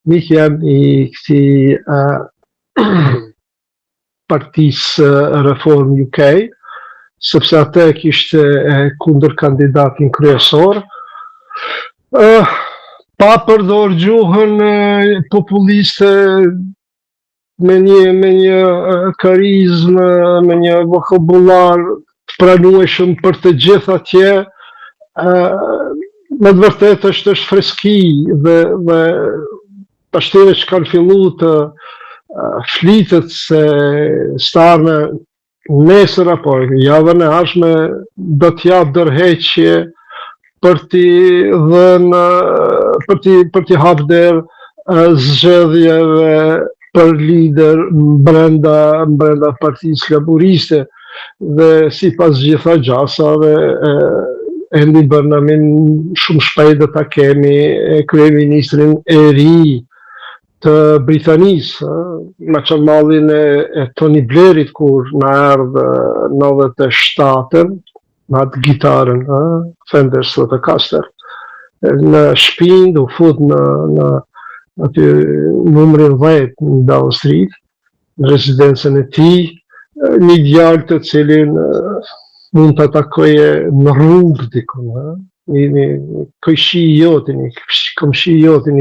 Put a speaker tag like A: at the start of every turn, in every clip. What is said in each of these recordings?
A: mik jam i këtij partisë Reform UK, sepse atë kishte kundër kandidatin kryesor, pa përdor gjuhën populiste me një karizmë, me një vokabular të pranueshëm për të gjithë atje, me të vërtetë është freski dhe pashtire që kanë fillu të flitet se starme nesër apo javën e ardhshme do t'jap dërheqje për t'i hap derë zgjedhjeve për lider brenda Partisë Laboriste dhe sipas gjitha gjasave Andy Burnhamin shumë shpejt do ta kemi kryeministrin e ri të Britanisë, me çmallin e Tony Blairit kur na erdhë 97-ën, me atë gitarën, Fender Stratocaster, në shtëpinë u fut në aty numrin 10 në Downing Street, në rezidencën e tij, një djalë të cilin mund të takoje në rrugë dikun, një këshi jotin, një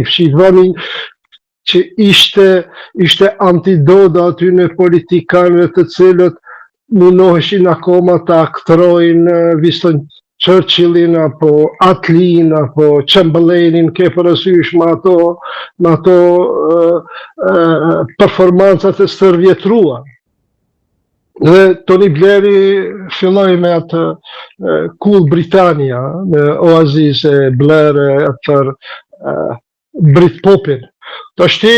A: fshit vëmin që ishte antidoda aty në politikanëve të cilët mundoheshin akoma të aktrojnë Winston Churchillin apo Attleein apo Chamberlainin, ke parasysh me ato performancat e stërvjetruara. Dhe Tony Blairi filloi me atë Cool Britannia, me Oasis e Blair për Britpopin. Tashti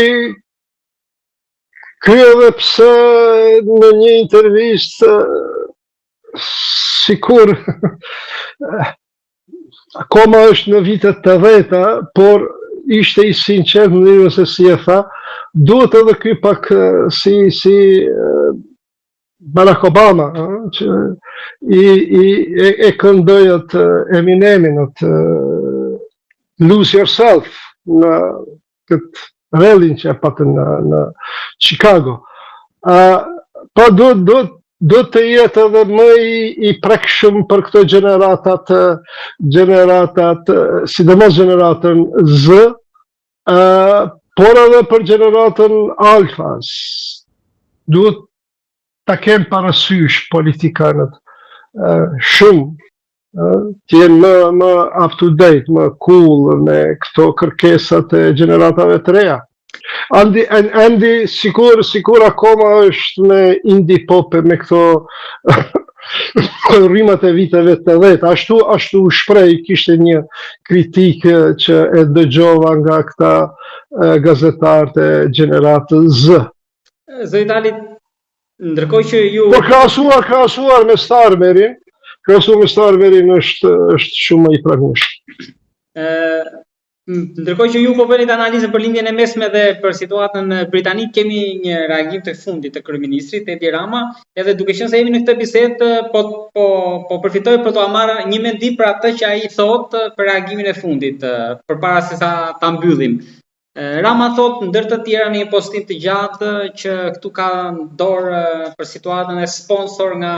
A: ky edhe pse në një intervistë sikur akoma është në vitet të 80-ta, por ishte i sinqert në mënyrën se si e tha, duhet edhe ky pak si Barack Obama, që e këndoi atë Eminemin, atë Lose Yourself, në këtë rallin që e patën në Chicago. Pa do të jetë edhe më i prekshëm për këto gjeneratat, sidomos gjeneratën Z, por edhe për gjeneratën Alfas. Duhet ta kem parasysh politikanët shumë, të jenë më up to date, më cool me këto kërkesat e gjeneratave të reja. Andy sikur akoma është me indie pop me këto rrymat e viteve të 80. Ashtu u shpreh, kishte një kritikë që e dëgjova nga këta gazetarët e gjeneratës Z.
B: Zëritali, ndërkohë që ju...
A: Po krahasuar me Starmerin, është shumë i pranueshëm.
B: Ndërkohë që ju po bënit analizën për lindjen e mesme dhe për situatën britanik, kemi një reagim të fundit të kryeministrit Edi Rama, edhe duke qenë se jemi në këtë bisedë, po përfitoj për të marrë një mendim për atë që ai thotë për reagimin e fundit, përpara se sa ta mbyllim. Rama thotë ndër të tjera në një postim të gjatë që këtu ka dorë për situatën e sponsor nga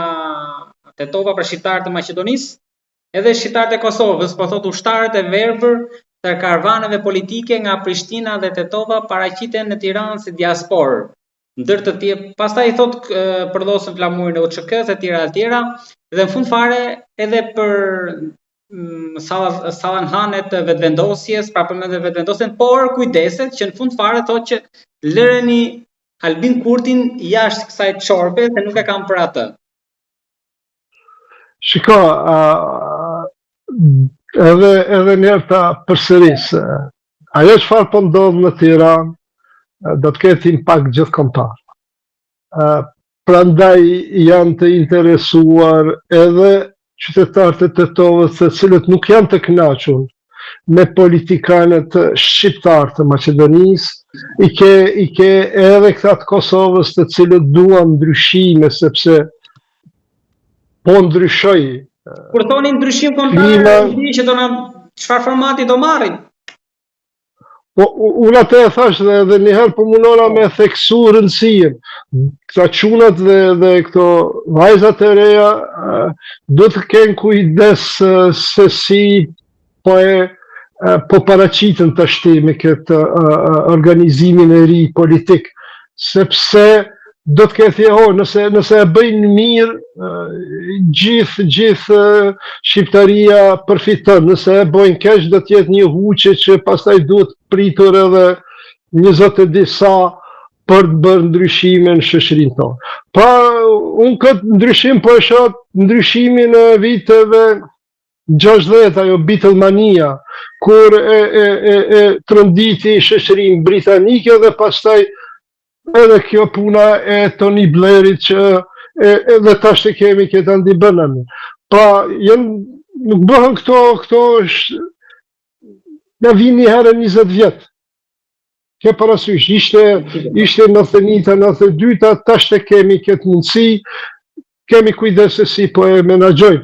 B: Tetova për shqiptarët e Maqedonisë, edhe shqiptarët e Kosovës, po thotë ushtarët e verbër të karvaneve politike nga Prishtina dhe Tetova paraqiten në Tiranë si diasporë. Ndër të tjerë, pastaj thotë përdosën flamurin e UÇK-s e tjera, dhe në fund fare edhe për sallanhanet të vetvendosjes, pra përmendet vetvendosjen, por kujdeset që në fund fare thotë që lëreni Albin Kurtin jashtë kësaj çorbe se nuk e kam për atë.
A: Shiko, edhe njerë ta përsëris, ajo çfarë po ndodh në Tiranë do të ketë impakt gjithëkombëtar. Prandaj janë të interesuar edhe qytetarët e Tetovës, të cilët nuk janë të kënaqur me politikanët shqiptar të Maqedonisë, i ke edhe këta të Kosovës të cilët duan ndryshime, sepse po ndryshoj.
B: Kur thoni ndryshim kombëtar, që çfarë formati do marrin?
A: Po, unë atë e thash dhe edhe njëherë po munona me theksu rëndësien. Këta qunat dhe këto vajzat e reja do të kenë kujdes se si po paraqiten tash me këtë organizimin e ri politik, sepse do të ketë nëse e bëjnë mirë, gjithë Shqiptaria përfiton, nëse e bëjnë keq do të jetë një huqe që pastaj duhet pritur edhe 20 e disa për të bërë ndryshime në shoqërinë tonë. Pa, unë këtë ndryshim po e shoh ndryshimin e viteve 60, ajo Beatlemania, kur e tronditi shoqërinë britanike dhe pastaj edhe kjo puna e Tony Blairit që edhe tash të kemi këtë Andy Burnham. Pa, nuk bëhen këto na vinë një herë 20 vjet. Ke parasysh, ishte 91-ta, 92-ta, tash të kemi këtë mundësi, kemi kujdes se si po e menaxhojmë.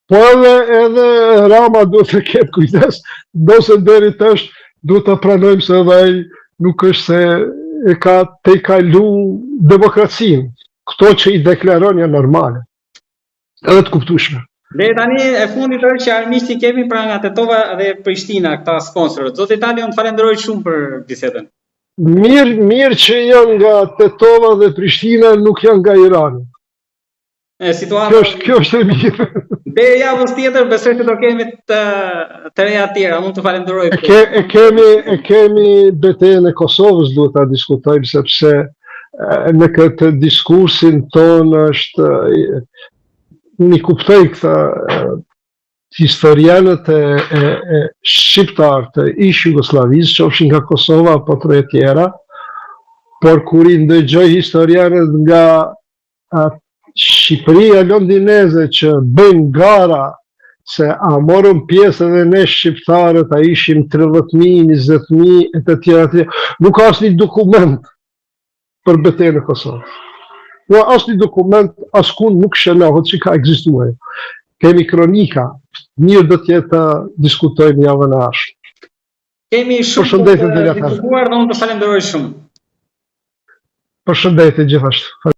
A: Po edhe Rama duhet të ketë kujdes, dose deri tash duhet të pranojmë se edhe ai nuk është se e ka të kalu demokracinë. Këto që i deklaron janë normale. Edhe të kuptueshme.
B: Dhe tani e fundit është që armiqti kemi pra nga Tetova dhe Prishtina, këta sponsorët. Zoti Tali, unë falenderoj shumë për bisedën.
A: Mirë që janë nga Tetova dhe Prishtina, nuk janë nga Irani. Kjo është e mirë.
B: Dhe javës tjetër besoj se do kemi të reja tjera. Unë të falenderoj.
A: E kemi betejën e Kosovës, duhet ta diskutojmë, sepse në këtë diskursin tonë është një kuptoj këta historianët e shqiptarë të ish Jugosllavisë, qofshin nga Kosova apo të tjera, por kur i ndëgjoj historianët nga Shqipëria londineze që bëjnë gara se a morëm pjesë edhe ne shqiptarët, a ishim 30.000, 20.000 e të tjera, nuk ka asnjë dokument për betejën e Kosovës. Po asnjë dokument askund nuk shënohet që ka ekzistuar. Kemi kronika, mirë do të jetë të diskutojmë javën e ardhshme.
B: Kemi shumë të diskutuar dhe unë të falenderoj shumë.
A: Përshëndetje gjithashtu.